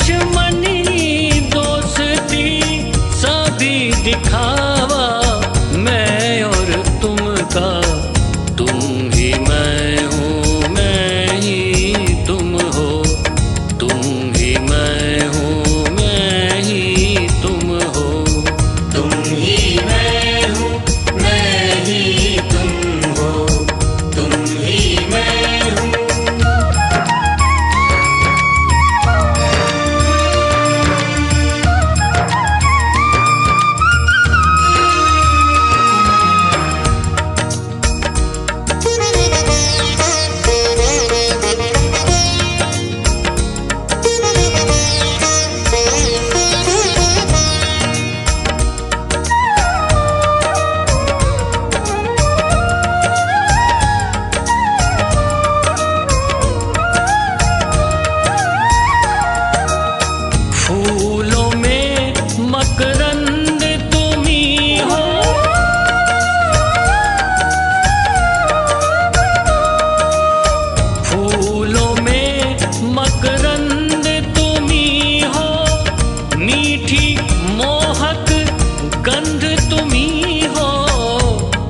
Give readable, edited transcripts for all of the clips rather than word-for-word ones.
दुश्मनी दोस्ती सभी दिखावा, मैं और तुम का तुम ही मैं हूँ, मैं ही तुम हो, तुम ही मैं हूँ, मैं ही तुम हो, तुम ही मैं हूँ, मैं ही तुम हो, तुम ही मैं हूँ। फूलों में मकरंद तुम ही हो, फूलों में मकरंद तुम ही हो, मीठी मोहक गंध तुम ही हो,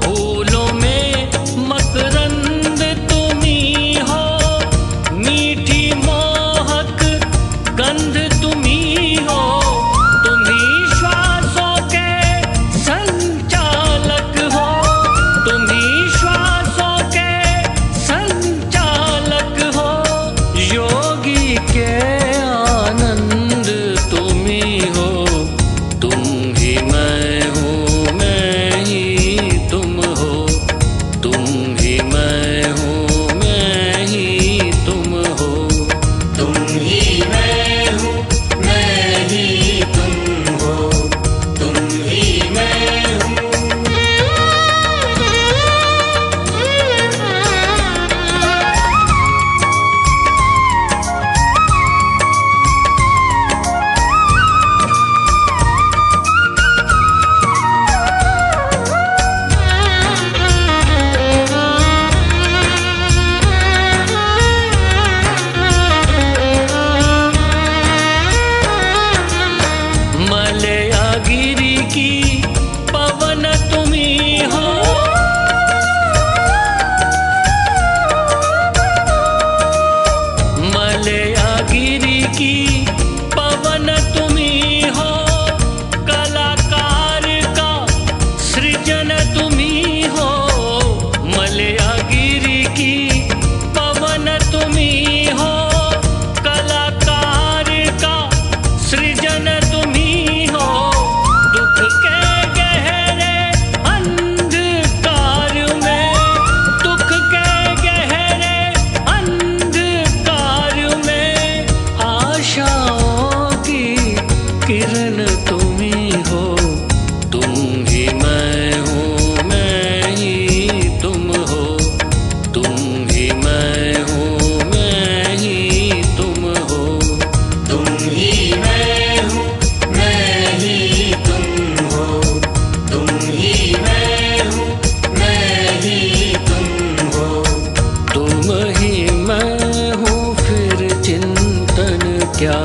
फूलों में मकरंद तुम ही हो, मीठी मोहक गंध तुम ही हो, तुम ही श्वासों के संचालक हो, तुम ही श्वासों के संचालक हो, योगी के आनंद तुम ही हो, तुम ही मैं हूँ, मैं ही तुम हो, तुम ही मैं हूँ, मैं ही तुम हो, तुम ही मैं हूँ, मैं ही तुम हो, तुम ही मैं हूँ। मलयागिरी की पवन तुम ही हो, मलयागिरी की पवन तुम ही हो, कलाकार का सृजन तुम ही हो, मलयागिरी की पवन तुम ही हो, कलाकार का सृजन तुम ही हो, दुख के गहरे अंधकार में, दुख के गहरे अंधकार में, आशाओं की किरण तुम ही हो, तुम ही मैं हूँ, मैं ही तुम हो, तुम ही मैं हूँ, मैं ही तुम हो, तुम ही मैं हूँ, मैं ही तुम हो, तुम ही मैं हूँ, मैं ही तुम हो। तुम ही मैं हूँ, फिर चिंतन क्या।